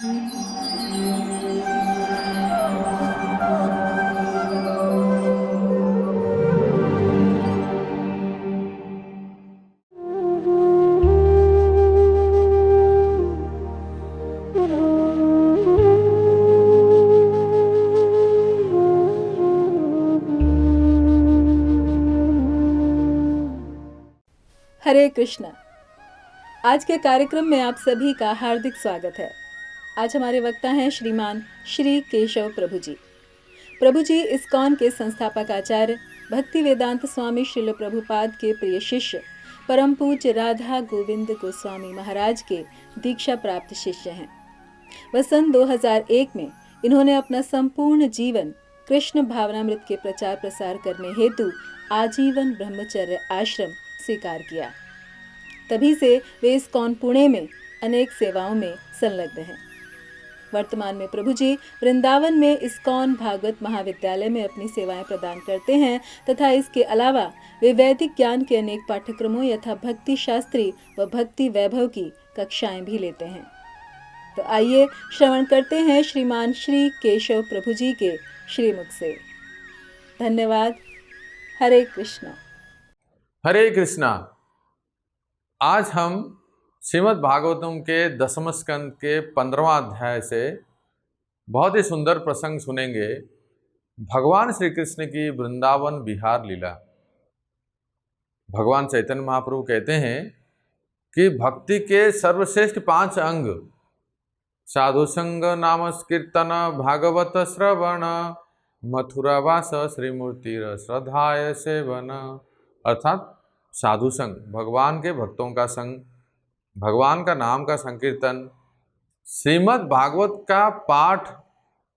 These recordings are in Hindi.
हरे कृष्णा। आज के कार्यक्रम में आप सभी का हार्दिक स्वागत है। आज हमारे वक्ता हैं श्रीमान श्री केशव प्रभु जी। प्रभु जी इस्कॉन के संस्थापक आचार्य भक्ति वेदांत स्वामी श्रील प्रभुपाद के प्रिय शिष्य परम पूज्य राधा गोविंद गोस्वामी महाराज के दीक्षा प्राप्त शिष्य हैं। सन 2001 में इन्होंने अपना संपूर्ण जीवन कृष्ण भावनामृत के प्रचार प्रसार करने हेतु आजीवन ब्रह्मचर्य आश्रम स्वीकार किया। तभी से वे इस्कॉन पुणे में अनेक सेवाओं में संलग्न हैं। वर्तमान में प्रभु जी वृंदावन में इस्कॉन भागवत महाविद्यालय में अपनी सेवाएं प्रदान करते हैं तथा इसके अलावा वे वैदिक ज्ञान के अनेक पाठ्यक्रमों यथा भक्ति शास्त्री व भक्ति वैभव की कक्षाएं भी लेते हैं। तो आइए श्रवण करते हैं श्रीमान श्री केशव प्रभु जी के श्रीमुख से। धन्यवाद। हरे कृष्णा। हरे कृष्णा। आज हम श्रीमद् भागवतम के 10वें स्कंद के 15वां अध्याय से बहुत ही सुंदर प्रसंग सुनेंगे। भगवान श्री कृष्ण की वृंदावन विहार लीला। भगवान चैतन्य महाप्रभु कहते हैं कि भक्ति के सर्वश्रेष्ठ 5 अंग साधु संग नाम कीर्तन भागवत श्रवण मथुरावास श्रीमूर्ति श्रद्धाय सेवन। अर्थात साधु संग, भगवान के भक्तों का संग, भगवान का नाम का संकीर्तन, श्रीमद् भागवत का पाठ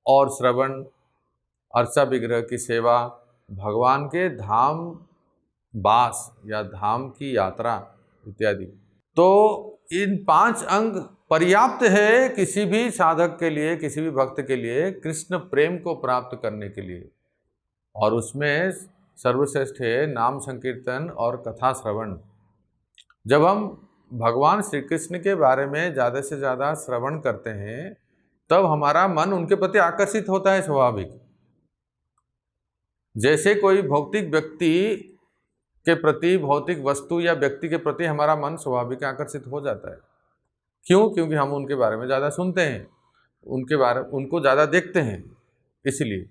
और श्रवण, अर्चा विग्रह की सेवा, भगवान के धाम वास या धाम की यात्रा इत्यादि। तो इन 5 अंग पर्याप्त है किसी भी साधक के लिए, किसी भी भक्त के लिए कृष्ण प्रेम को प्राप्त करने के लिए। और उसमें सर्वश्रेष्ठ है नाम संकीर्तन और कथा श्रवण। जब हम भगवान श्री कृष्ण के बारे में ज़्यादा से ज़्यादा श्रवण करते हैं तब हमारा मन उनके प्रति आकर्षित होता है स्वाभाविक। जैसे कोई भौतिक व्यक्ति के प्रति, भौतिक वस्तु या व्यक्ति के प्रति हमारा मन स्वाभाविक आकर्षित हो जाता है। क्यों? क्योंकि हम उनके बारे में ज़्यादा सुनते हैं, उनको ज़्यादा देखते हैं, इसलिए।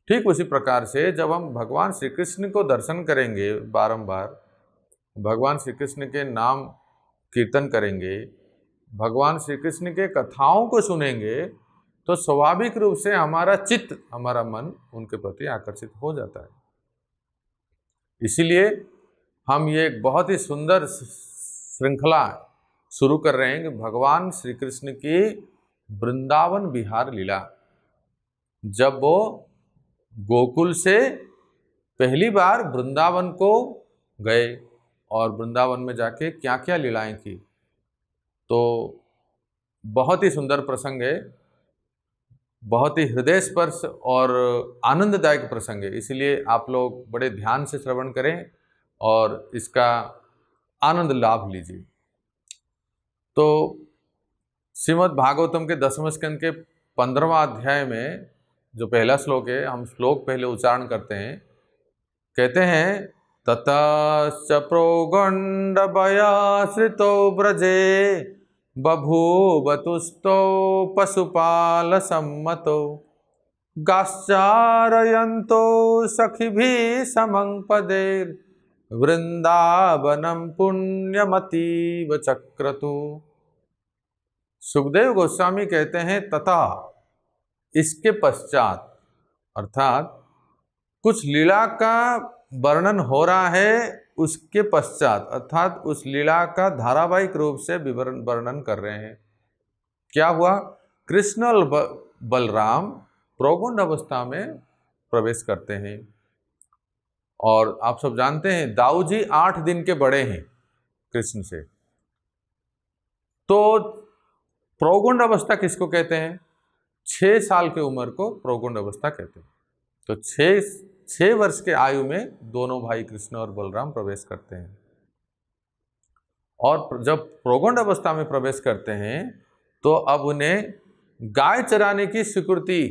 ठीक उसी प्रकार से जब हम भगवान श्री कृष्ण को दर्शन करेंगे, बारंबार भगवान श्री कृष्ण के नाम कीर्तन करेंगे, भगवान श्री कृष्ण के कथाओं को सुनेंगे, तो स्वाभाविक रूप से हमारा चित्त, हमारा मन उनके प्रति आकर्षित हो जाता है। इसीलिए हम ये एक बहुत ही सुंदर श्रृंखला शुरू कर रहे हैं कि भगवान श्री कृष्ण की वृंदावन विहार लीला। जब वो गोकुल से पहली बार वृंदावन को गए और वृंदावन में जाके क्या क्या लीलाएं की, तो बहुत ही सुंदर प्रसंग है, बहुत ही हृदय स्पर्श और आनंददायक प्रसंग है। इसलिए आप लोग बड़े ध्यान से श्रवण करें और इसका आनंद लाभ लीजिए। तो श्रीमद् भागवतम के 10वें स्कंद के 15वां अध्याय में जो पहला श्लोक है, हम श्लोक पहले उच्चारण करते हैं। कहते हैं, ततश्च प्रोगण्डभयाश्रितो ब्रजे बभूवतुस्तो पशुपाल सम्मतो गाश्चारयन्तो सखिभिः समं पदे वृंदावनम पुण्यमतीव चक्रतु। सुखदेव गोस्वामी कहते हैं, तथा इसके पश्चात, अर्थात कुछ लीला का वर्णन हो रहा है, उसके पश्चात अर्थात उस लीला का धारावाहिक रूप से वर्णन कर रहे हैं। क्या हुआ? कृष्ण और बलराम प्रोगुंड अवस्था में प्रवेश करते हैं। और आप सब जानते हैं दाऊ जी 8 दिन के बड़े हैं कृष्ण से। तो प्रोगुंड अवस्था किसको कहते हैं? 6 साल की उम्र को प्रोगुंड अवस्था कहते हैं। तो 6 वर्ष के आयु में दोनों भाई कृष्ण और बलराम प्रवेश करते हैं। और जब प्रोगुंड अवस्था में प्रवेश करते हैं तो अब उन्हें गाय चराने की स्वीकृति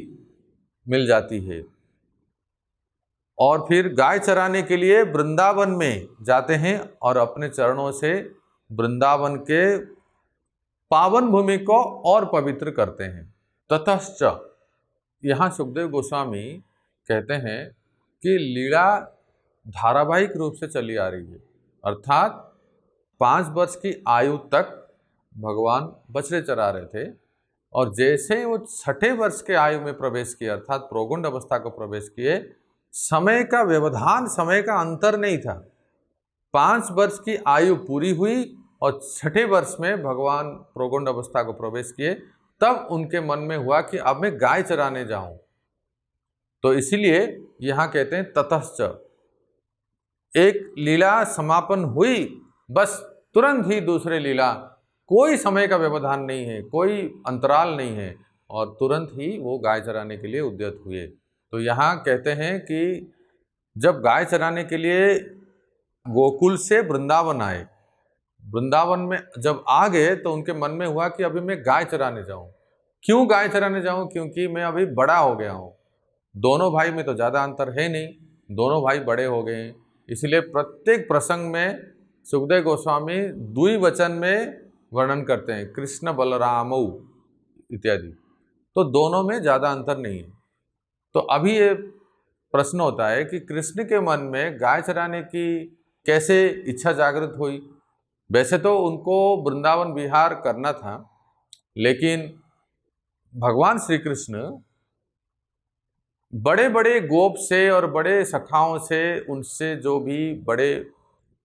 मिल जाती है और फिर गाय चराने के लिए वृंदावन में जाते हैं और अपने चरणों से वृंदावन के पावन भूमि को और पवित्र करते हैं। ततश्च, यहाँ सुखदेव गोस्वामी कहते हैं कि लीला धारावाहिक रूप से चली आ रही है, अर्थात 5 वर्ष की आयु तक भगवान बछड़े चरा रहे थे और जैसे ही वो 6ठे वर्ष के आयु में प्रवेश किए अर्थात प्रोगुंड अवस्था को प्रवेश किए, समय का व्यवधान, समय का अंतर नहीं था। 5 वर्ष की आयु पूरी हुई और 6ठे वर्ष में भगवान प्रोगुंड अवस्था को प्रवेश किए, तब उनके मन में हुआ कि अब मैं गाय चराने जाऊं। तो इसीलिए यहाँ कहते हैं ततश्च, एक लीला समापन हुई, बस तुरंत ही दूसरे लीला, कोई समय का व्यवधान नहीं है, कोई अंतराल नहीं है, और तुरंत ही वो गाय चराने के लिए उद्यत हुए। तो यहाँ कहते हैं कि जब गाय चराने के लिए गोकुल से वृंदावन आए, वृंदावन में जब आ गए तो उनके मन में हुआ कि अभी मैं गाय चराने जाऊं। क्यों गाय चराने जाऊं? क्योंकि मैं अभी बड़ा हो गया हूं। दोनों भाई में तो ज़्यादा अंतर है नहीं, दोनों भाई बड़े हो गए हैं। इसलिए प्रत्येक प्रसंग में सुखदेव गोस्वामी द्विवचन में वर्णन करते हैं, कृष्ण बलरामौ इत्यादि। तो दोनों में ज़्यादा अंतर नहीं है। तो अभी ये प्रश्न होता है कि कृष्ण के मन में गाय चराने की कैसे इच्छा जागृत हुई? वैसे तो उनको वृंदावन विहार करना था, लेकिन भगवान श्री कृष्ण बड़े बड़े गोप से और बड़े सखाओं से, उनसे जो भी बड़े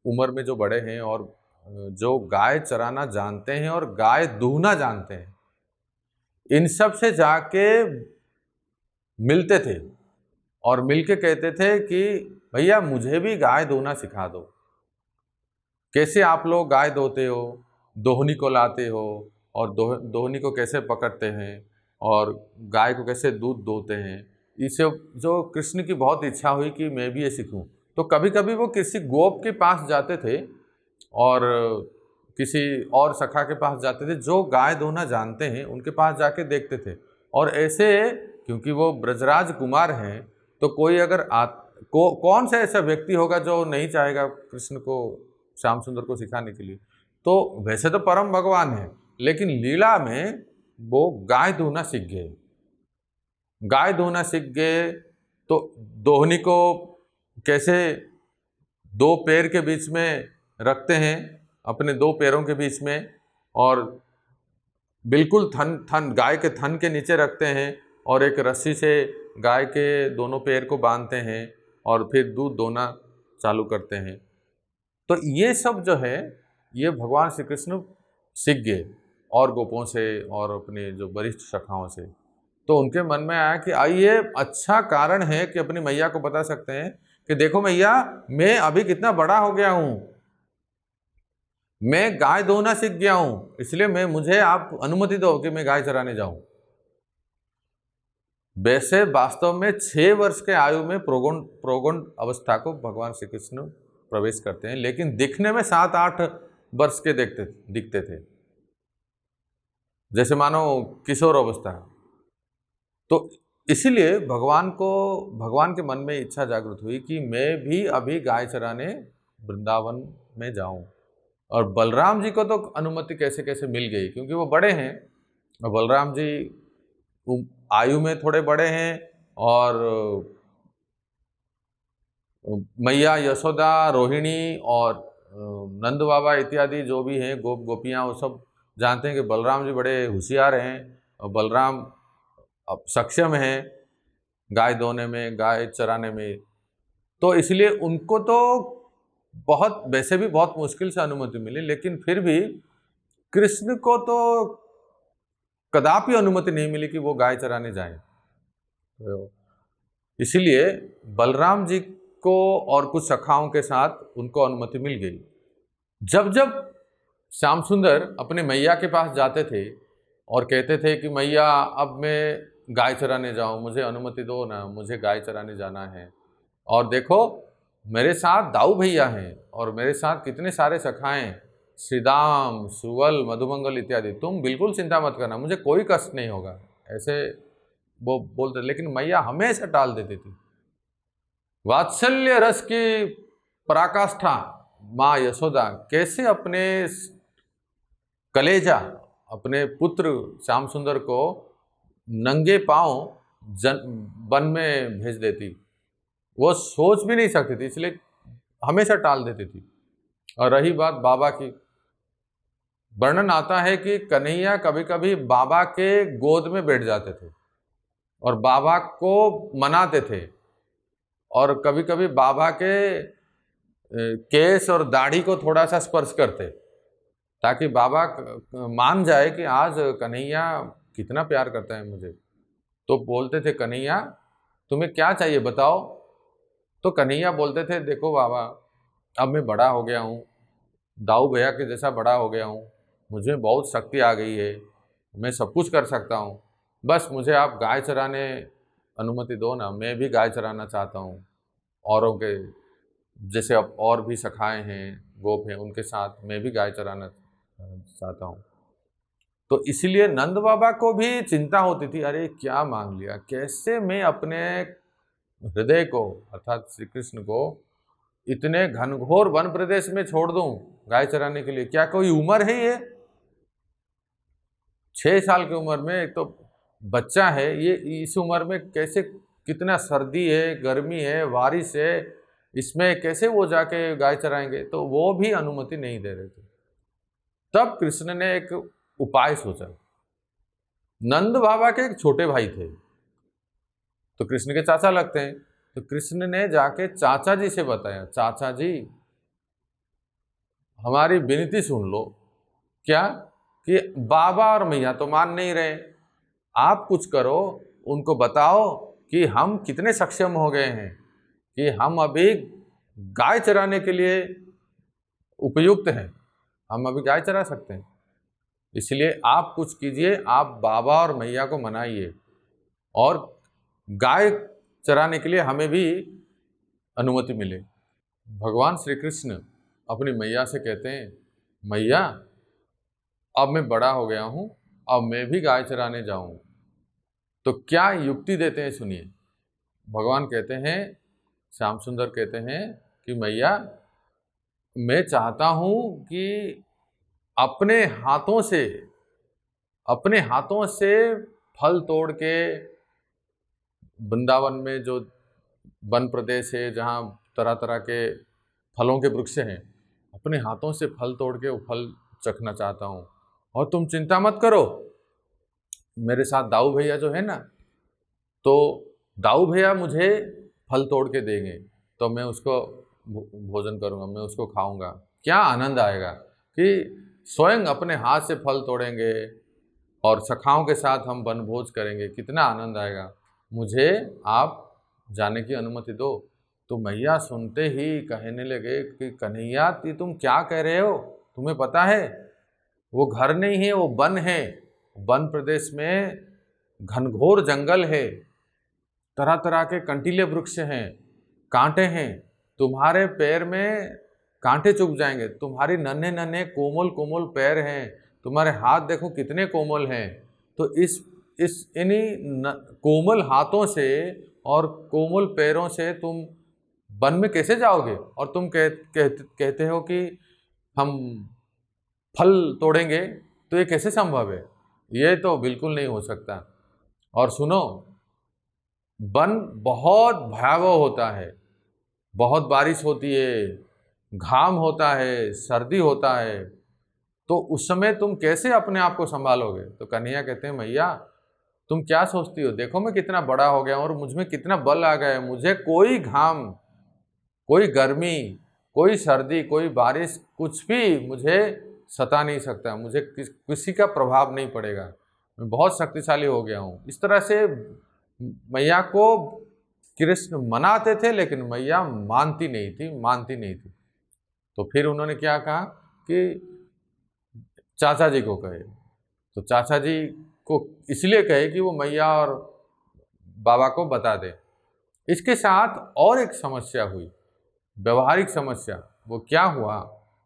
उम्र में जो बड़े हैं और जो गाय चराना जानते हैं और गाय दूहना जानते हैं, इन सब से जाके मिलते थे और मिलके कहते थे कि भैया मुझे भी गाय दूहना सिखा दो। कैसे आप लोग गाय दोहते हो, दोहनी को लाते हो और दोहनी को कैसे पकड़ते हैं और गाय को कैसे दूध दोहते हैं। इसे जो कृष्ण की बहुत इच्छा हुई कि मैं भी ये सीखूं। तो कभी कभी वो किसी गोप के पास जाते थे और किसी और सखा के पास जाते थे जो गाय दोहना जानते हैं, उनके पास जाके देखते थे। और ऐसे क्योंकि वो ब्रजराज कुमार हैं, तो कोई अगर कौन सा ऐसा व्यक्ति होगा जो नहीं चाहेगा कृष्ण को, श्याम सुंदर को सिखाने के लिए। तो वैसे तो परम भगवान है, लेकिन लीला में वो गाय दोहना सीख गए। गाय दोहना सीख गए तो दोहनी को कैसे 2 पैर के बीच में रखते हैं, अपने 2 पैरों के बीच में, और बिल्कुल थन गाय के थन के नीचे रखते हैं और एक रस्सी से गाय के दोनों पैर को बांधते हैं और फिर दूध दोहना चालू करते हैं। तो ये सब जो है ये भगवान श्री कृष्ण सीख गए और गोपों से और अपने जो वरिष्ठ सखाओं से। तो उनके मन में आया कि आइए, अच्छा कारण है कि अपनी मैया को बता सकते हैं कि देखो मैया, मैं अभी कितना बड़ा हो गया हूँ, मैं गाय दोहना सीख गया हूँ, इसलिए मुझे आप अनुमति दो कि मैं गाय चराने जाऊं। वैसे वास्तव में 6 वर्ष के आयु में प्रोगुण अवस्था को भगवान श्री कृष्ण प्रवेश करते हैं, लेकिन दिखने में 7-8 वर्ष के दिखते थे, जैसे मानो किशोर अवस्था। तो इसीलिए भगवान के मन में इच्छा जागृत हुई कि मैं भी अभी गाय चराने वृंदावन में जाऊं। और बलराम जी को तो अनुमति कैसे कैसे मिल गई, क्योंकि वो बड़े हैं और बलराम जी आयु में थोड़े बड़े हैं और मैया यशोदा, रोहिणी और नंद बाबा इत्यादि जो भी हैं गोप गोपियाँ, वो सब जानते हैं कि बलराम जी बड़े होशियार हैं और बलराम अब सक्षम हैं गाय दोहने में, गाय चराने में। तो इसलिए उनको तो वैसे भी बहुत मुश्किल से अनुमति मिली, लेकिन फिर भी कृष्ण को तो कदापि अनुमति नहीं मिली कि वो गाय चराने जाएं। तो इसीलिए बलराम जी को और कुछ सखाओं के साथ उनको अनुमति मिल गई। जब जब श्याम सुंदर अपने मैया के पास जाते थे और कहते थे कि मैया अब मैं गाय चराने जाऊं, मुझे अनुमति दो ना, मुझे गाय चराने जाना है, और देखो मेरे साथ दाऊ भैया हैं और मेरे साथ कितने सारे सखाएं, श्रीदाम, सुवल, मधुमंगल इत्यादि, तुम बिल्कुल चिंता मत करना, मुझे कोई कष्ट नहीं होगा। ऐसे वो बोलते, लेकिन मैया हमेशा टाल देती थी। वात्सल्य रस की पराकाष्ठा माँ यशोदा कैसे अपने कलेजा, अपने पुत्र श्याम सुंदर को नंगे पांव वन में भेज देती, वो सोच भी नहीं सकती थी, इसलिए हमेशा टाल देती थी। और रही बात बाबा की, वर्णन आता है कि कन्हैया कभी कभी बाबा के गोद में बैठ जाते थे और बाबा को मनाते थे, और कभी कभी बाबा के केस और दाढ़ी को थोड़ा सा स्पर्श करते, ताकि बाबा मान जाए कि आज कन्हैया कितना प्यार करता है मुझे। तो बोलते थे, कन्हैया तुम्हें क्या चाहिए बताओ। तो कन्हैया बोलते थे, देखो बाबा, अब मैं बड़ा हो गया हूँ, दाऊ भैया के जैसा बड़ा हो गया हूँ, मुझे बहुत शक्ति आ गई है, मैं सब कुछ कर सकता हूँ, बस मुझे आप गाय चराने अनुमति दो ना, मैं भी गाय चराना चाहता हूँ, औरों के जैसे अब और भी सखाए हैं, गोप हैं, उनके साथ मैं भी गाय चराना चाहता हूँ। तो इसलिए नंद बाबा को भी चिंता होती थी, अरे क्या मांग लिया, कैसे मैं अपने हृदय को अर्थात श्री कृष्ण को इतने घनघोर वन प्रदेश में छोड़ दूं गाय चराने के लिए, क्या कोई उम्र है ये? 6 साल की उम्र में, एक तो बच्चा है ये, इस उम्र में कैसे, कितना सर्दी है, गर्मी है, बारिश है, इसमें कैसे वो जाके गाय चराएंगे? तो वो भी अनुमति नहीं दे रहे थे। तब कृष्ण ने एक उपाय सोचा। नंद बाबा के एक छोटे भाई थे, तो कृष्ण के चाचा लगते हैं, तो कृष्ण ने जाके चाचा जी से बताया, चाचा जी हमारी विनती सुन लो। क्या? कि बाबा और मैया तो मान नहीं रहे, आप कुछ करो, उनको बताओ कि हम कितने सक्षम हो गए हैं, कि हम अभी गाय चराने के लिए उपयुक्त हैं, हम अभी गाय चरा सकते हैं, इसलिए आप कुछ कीजिए, आप बाबा और मैया को मनाइए और गाय चराने के लिए हमें भी अनुमति मिले। भगवान श्री कृष्ण अपनी मैया से कहते हैं, मैया अब मैं बड़ा हो गया हूँ, अब मैं भी गाय चराने जाऊँ। तो क्या युक्ति देते हैं सुनिए। भगवान कहते हैं, श्याम सुंदर कहते हैं कि मैया मैं चाहता हूँ कि अपने हाथों से फल तोड़ के, वृंदावन में जो वन प्रदेश है जहाँ तरह तरह के फलों के वृक्ष हैं, अपने हाथों से फल तोड़ के वो फल चखना चाहता हूँ। और तुम चिंता मत करो, मेरे साथ दाऊ भैया जो है ना, तो दाऊ भैया मुझे फल तोड़ के देंगे, तो मैं उसको भोजन करूँगा, मैं उसको खाऊंगा। क्या आनंद आएगा कि स्वयं अपने हाथ से फल तोड़ेंगे और सखाओं के साथ हम वनभोज करेंगे, कितना आनंद आएगा। मुझे आप जाने की अनुमति दो। तो मैया सुनते ही कहने लगे कि कन्हैया तुम क्या कह रहे हो, तुम्हें पता है वो घर नहीं है, वो वन है, वन प्रदेश में घनघोर जंगल है, तरह तरह के कंटीले वृक्ष हैं, कांटे हैं, तुम्हारे पैर में कांटे चुभ जाएंगे, तुम्हारी नन्हे नन्हे कोमल कोमल पैर हैं, तुम्हारे हाथ देखो कितने कोमल हैं, तो इस इन्हीं कोमल हाथों से और कोमल पैरों से तुम वन में कैसे जाओगे? और तुम कहते हो कि हम फल तोड़ेंगे, तो ये कैसे संभव है? ये तो बिल्कुल नहीं हो सकता। और सुनो, वन बहुत भयावह होता है, बहुत बारिश होती है, घाम होता है, सर्दी होता है, तो उस समय तुम कैसे अपने आप को संभालोगे? तो कन्हैया कहते हैं, मैया तुम क्या सोचती हो, देखो मैं कितना बड़ा हो गया और मुझ में कितना बल आ गया है, मुझे कोई घाम, कोई गर्मी, कोई सर्दी, कोई बारिश, कुछ भी मुझे सता नहीं सकता, मुझे किसी का प्रभाव नहीं पड़ेगा, मैं बहुत शक्तिशाली हो गया हूँ। इस तरह से मैया को कृष्ण मनाते थे, लेकिन मैया मानती नहीं थी। तो फिर उन्होंने क्या कहा कि चाचा जी को कहे। तो चाचा जी को इसलिए कहे कि वो मैया और बाबा को बता दे। इसके साथ और एक समस्या हुई, व्यवहारिक समस्या। वो क्या हुआ?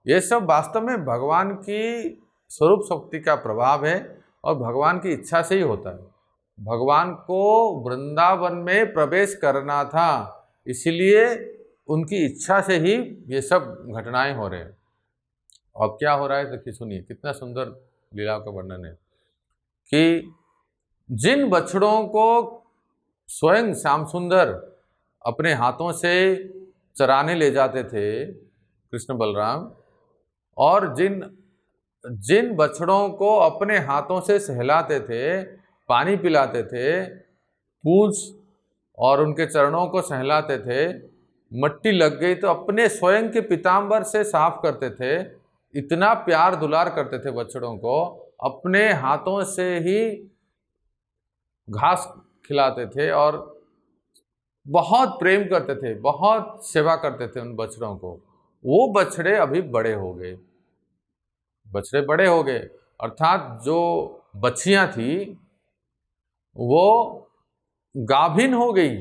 ये सब वास्तव में भगवान की स्वरूप शक्ति का प्रभाव है और भगवान की इच्छा से ही होता है। भगवान को वृंदावन में प्रवेश करना था, इसलिए उनकी इच्छा से ही ये सब घटनाएं हो रहे हैं। अब क्या हो रहा है देखिए, सुनिए कितना सुंदर लीलाओं का वर्णन है कि जिन बछड़ों को स्वयं श्याम सुंदर अपने हाथों से चराने ले जाते थे कृष्ण बलराम, और जिन जिन बछड़ों को अपने हाथों से सहलाते थे, पानी पिलाते थे, पूंछ और उनके चरणों को सहलाते थे, मट्टी लग गई तो अपने स्वयं के पीताम्बर से साफ करते थे, इतना प्यार दुलार करते थे बछड़ों को, अपने हाथों से ही घास खिलाते थे और बहुत प्रेम करते थे, बहुत सेवा करते थे उन बछड़ों को। वो बछड़े अभी बड़े हो गए, बछड़े बड़े हो गए, अर्थात जो बछियां थी वो गाभिन हो गई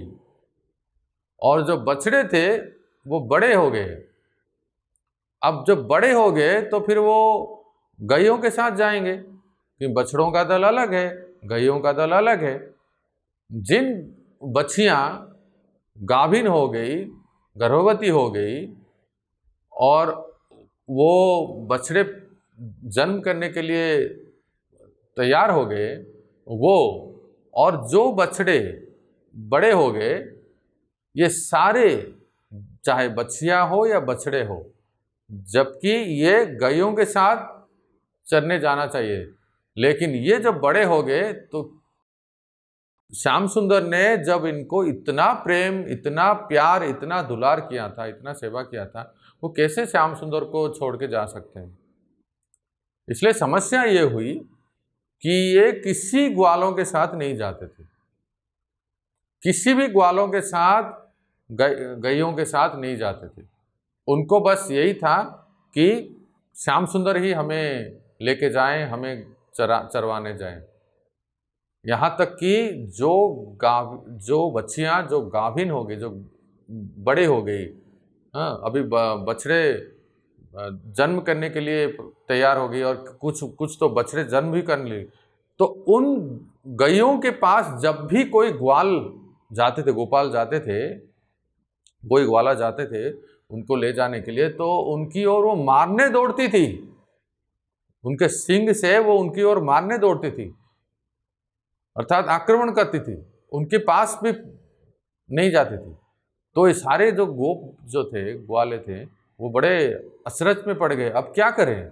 और जो बछड़े थे वो बड़े हो गए। अब जब बड़े हो गए तो फिर वो गायों के साथ जाएंगे, क्योंकि बछड़ों का दल अलग है, गायों का दल अलग है। जिन बछियां गाभिन हो गई, गर्भवती हो गई और वो बछड़े जन्म करने के लिए तैयार हो गए, वो और जो बछड़े बड़े हो गए, ये सारे चाहे बछिया हो या बछड़े हो, जबकि ये गायों के साथ चरने जाना चाहिए, लेकिन ये जब बड़े हो गए तो श्याम सुंदर ने जब इनको इतना प्रेम, इतना प्यार, इतना दुलार किया था, इतना सेवा किया था, वो कैसे श्याम सुंदर को छोड़ के जा सकते हैं। इसलिए समस्या ये हुई कि ये किसी ग्वालों के साथ नहीं जाते थे, किसी भी ग्वालों के साथ, गायों के साथ नहीं जाते थे। उनको बस यही था कि श्याम सुंदर ही हमें लेके जाएं, हमें चरवाने जाएं। यहाँ तक कि जो बच्चियाँ जो गाभिन हो गई, जो बड़े हो गई, हाँ, अभी बछड़े जन्म करने के लिए तैयार हो गई और कुछ तो बछड़े जन्म भी कर ली, तो उन गायों के पास जब भी कोई ग्वाल जाते थे, गोपाल जाते थे, कोई ग्वाला जाते थे उनको ले जाने के लिए, तो उनकी ओर वो मारने दौड़ती थी, उनके सींग से वो उनकी ओर मारने दौड़ती थी, अर्थात आक्रमण करती थी, उनके पास भी नहीं जाती थी। तो ये सारे जो गोप जो थे, ग्वाले थे, वो बड़े अचरज में पड़ गए। अब क्या करें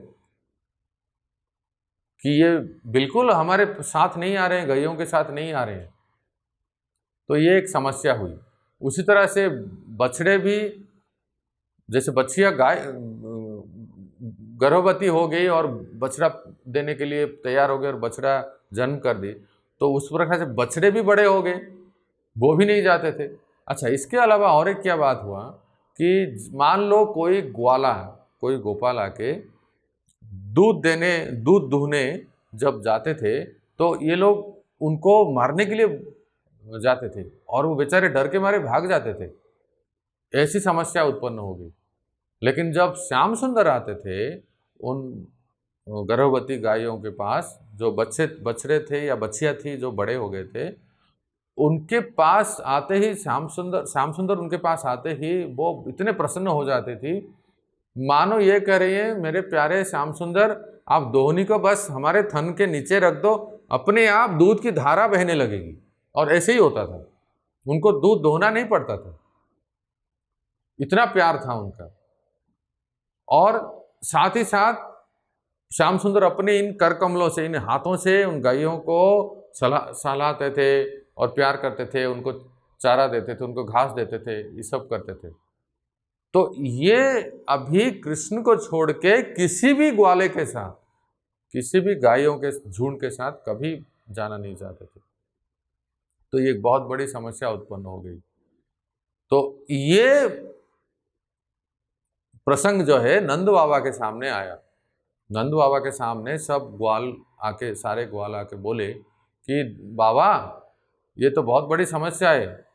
कि ये बिल्कुल हमारे साथ नहीं आ रहे हैं, गायों के साथ नहीं आ रहे हैं। तो ये एक समस्या हुई। उसी तरह से बछड़े भी, जैसे बछिया गाय गर्भवती हो गई और बछड़ा देने के लिए तैयार हो गए और बछड़ा जन्म कर दी, तो उस प्रकार से बछड़े भी बड़े हो गए, वो भी नहीं जाते थे। अच्छा, इसके अलावा और एक क्या बात हुआ कि मान लो कोई ग्वाला, कोई गोपाल आके दूध दूहने जब जाते थे, तो ये लोग उनको मारने के लिए जाते थे और वो बेचारे डर के मारे भाग जाते थे। ऐसी समस्या उत्पन्न हो गई। लेकिन जब श्याम सुंदर आते थे उन गर्भवती गायों के पास, जो बछड़े थे या बछिया थी जो बड़े हो गए थे, उनके पास आते ही श्याम सुंदर उनके पास आते ही वो इतने प्रसन्न हो जाते थी, मानो ये कह रही है, मेरे प्यारे श्याम सुंदर, आप दोहनी को बस हमारे थन के नीचे रख दो, अपने आप दूध की धारा बहने लगेगी। और ऐसे ही होता था, उनको दूध दोहना नहीं पड़ता था, इतना प्यार था उनका। और साथ ही साथ श्याम सुंदर अपने इन कर कमलों से, इन हाथों से उन गायों को सहलाते थे और प्यार करते थे, उनको चारा देते थे, उनको घास देते थे, ये सब करते थे। तो ये अभी कृष्ण को छोड़ के किसी भी ग्वाले के साथ, किसी भी गायों के झुंड के साथ कभी जाना नहीं चाहते थे। तो ये एक बहुत बड़ी समस्या उत्पन्न हो गई। तो ये प्रसंग जो है नंद बाबा के सामने आया। नंद बाबा के सामने सब ग्वाल आके, सारे ग्वाल आके बोले कि बाबा, ये तो बहुत बड़ी समस्या है।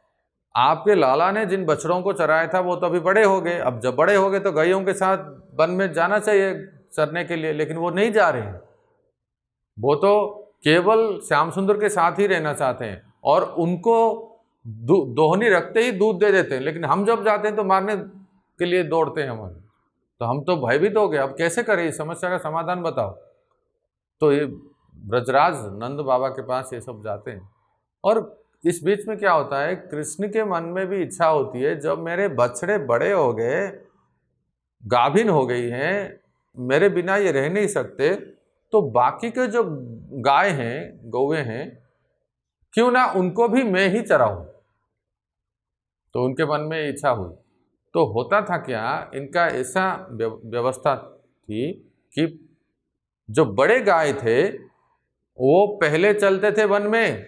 आपके लाला ने जिन बछड़ों को चराया था वो तो अभी बड़े हो गए, अब जब बड़े हो गए तो गायों के साथ वन में जाना चाहिए चरने के लिए, लेकिन वो नहीं जा रहे हैं। वो तो केवल श्याम सुंदर के साथ ही रहना चाहते हैं और उनको दोहनी रखते ही दूध दे देते हैं, लेकिन हम जब जाते हैं तो मारने के लिए दौड़ते हैं हमारे। तो हम तो भयभीत हो गए, अब कैसे करें, इस समस्या का समाधान बताओ। तो ये ब्रजराज नंद बाबा के पास ये सब जाते हैं। और इस बीच में क्या होता है, कृष्ण के मन में भी इच्छा होती है, जब मेरे बछड़े बड़े हो गए, गाभिन हो गई हैं, मेरे बिना ये रह नहीं सकते, तो बाकी के जो गाय हैं, गौवे हैं, क्यों ना उनको भी मैं ही चराऊं। तो उनके मन में इच्छा हुई। तो होता था क्या, इनका ऐसा व्यवस्था थी कि जो बड़े गाय थे वो पहले चलते थे वन में,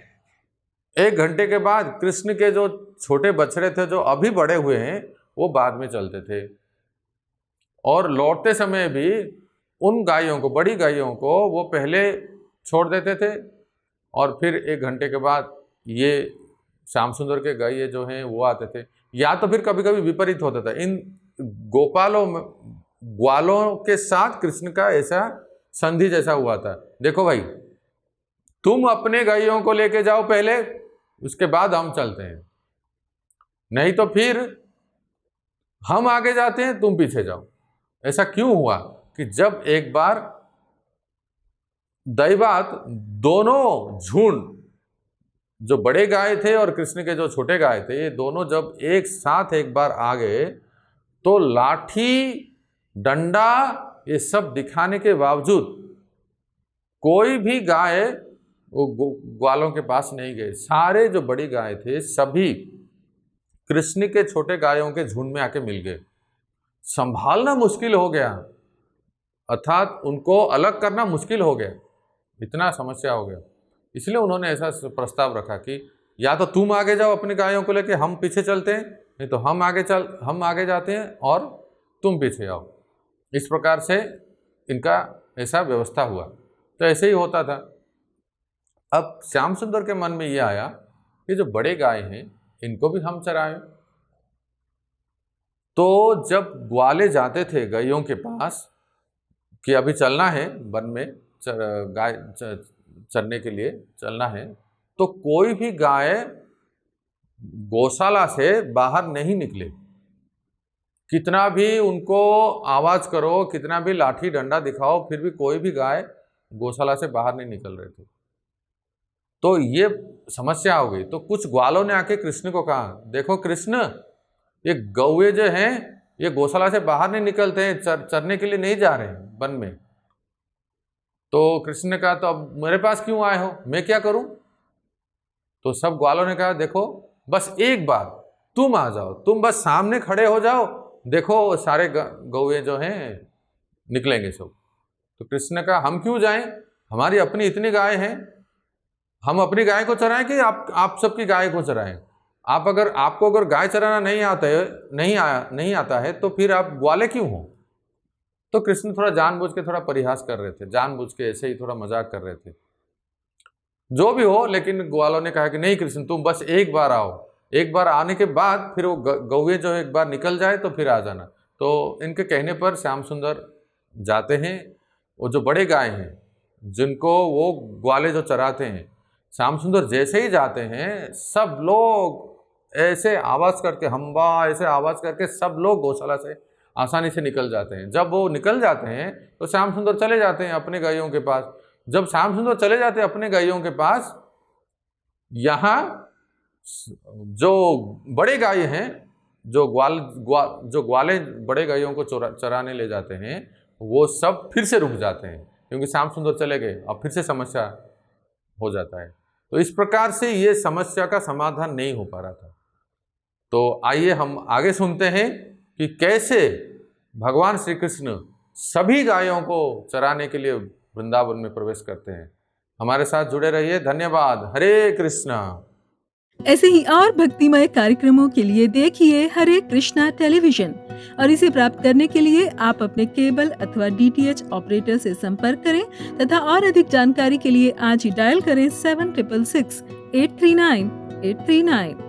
1 घंटे के बाद कृष्ण के जो छोटे बछड़े थे जो अभी बड़े हुए हैं वो बाद में चलते थे। और लौटते समय भी उन गायों को, बड़ी गायों को वो पहले छोड़ देते थे और फिर 1 घंटे के बाद ये श्याम सुंदर के गाय जो हैं वो आते थे। या तो फिर कभी कभी विपरीत होता था, इन ग्वालों के साथ कृष्ण का ऐसा संधि जैसा हुआ था, देखो भाई तुम अपने गायों को लेके जाओ पहले, उसके बाद हम चलते हैं, नहीं तो फिर हम आगे जाते हैं, तुम पीछे जाओ। ऐसा क्यों हुआ कि जब एक बार दैवात दोनों झुंड, जो बड़े गाय थे और कृष्ण के जो छोटे गाय थे, ये दोनों जब एक साथ एक बार आ गए तो लाठी डंडा ये सब दिखाने के बावजूद कोई भी गाय वो ग्वालों के पास नहीं गए। सारे जो बड़ी गाय थे सभी कृष्ण के छोटे गायों के झुंड में आके मिल गए। संभालना मुश्किल हो गया, अर्थात उनको अलग करना मुश्किल हो गया, इतना समस्या हो गया। इसलिए उन्होंने ऐसा प्रस्ताव रखा कि या तो तुम आगे जाओ अपनी गायों को लेके, हम पीछे चलते हैं, नहीं तो हम आगे जाते हैं और तुम पीछे आओ। इस प्रकार से इनका ऐसा व्यवस्था हुआ। तो ऐसे ही होता था। अब श्याम सुंदर के मन में ये आया कि जो बड़े गाय हैं इनको भी हम चराएं। तो जब ग्वाले जाते थे गायों के पास कि अभी चलना है वन में, गाय चरने के लिए चलना है, तो कोई भी गाय गौशाला से बाहर नहीं निकले। कितना भी उनको आवाज करो, कितना भी लाठी डंडा दिखाओ, फिर भी कोई भी गाय गौशाला से बाहर नहीं निकल रहे थे। तो ये समस्या हो गई। तो कुछ ग्वालों ने आके कृष्ण को कहा, देखो कृष्ण, ये गौवे जो हैं ये गौशाला से बाहर नहीं निकलते हैं, चरने के लिए नहीं जा रहे हैं वन में। तो कृष्ण ने कहा, तो अब मेरे पास क्यों आए हो, मैं क्या करूं? तो सब ग्वालों ने कहा, देखो बस एक बार तुम आ जाओ, तुम बस सामने खड़े हो जाओ, देखो सारे गौवे जो हैं निकलेंगे सब। तो कृष्ण ने कहा, हम क्यों जाएं, हमारी अपनी इतनी गाय हैं, हम अपनी गाय को चराएं कि आप सबकी गाय को चराएं? आपको अगर गाय चराना नहीं आता है तो फिर आप ग्वाले क्यों हो? तो कृष्ण थोड़ा जानबूझ के थोड़ा परिहास कर रहे थे, जानबूझ के ऐसे ही थोड़ा मजाक कर रहे थे। जो भी हो, लेकिन ग्वालों ने कहा कि नहीं कृष्ण, तुम बस एक बार आओ, एक बार आने के बाद फिर वो गौवे जो एक बार निकल जाए तो फिर आ जाना। तो इनके कहने पर श्याम सुंदर जाते हैं। वो जो बड़े गाय हैं जिनको वो ग्वाले जो चराते हैं, श्याम सुंदर जैसे ही जाते हैं सब लोग ऐसे आवाज करके, हम्बा ऐसे आवाज करके सब लोग गौशाला से आसानी से निकल जाते हैं। जब वो निकल जाते हैं तो श्याम सुंदर चले जाते हैं अपने गायों के पास। जब श्याम सुंदर चले जाते हैं अपने गायों के पास, यहाँ जो बड़े गाय हैं, जो ग्वाले बड़े गायों को चराने ले जाते हैं, वो सब फिर से रुक जाते हैं क्योंकि श्याम सुंदर चले गए। अब फिर से समस्या हो जाता है। तो इस प्रकार से ये समस्या का समाधान नहीं हो पा रहा था। तो आइए हम आगे सुनते हैं कि कैसे भगवान श्री कृष्ण सभी गायों को चराने के लिए वृंदावन में प्रवेश करते हैं। हमारे साथ जुड़े रहिए। धन्यवाद। हरे कृष्णा। ऐसे ही और भक्तिमय कार्यक्रमों के लिए देखिए हरे कृष्णा टेलीविजन, और इसे प्राप्त करने के लिए आप अपने केबल अथवा DTH ऑपरेटर से संपर्क करें तथा और अधिक जानकारी के लिए आज ही डायल करें 7666 839 839।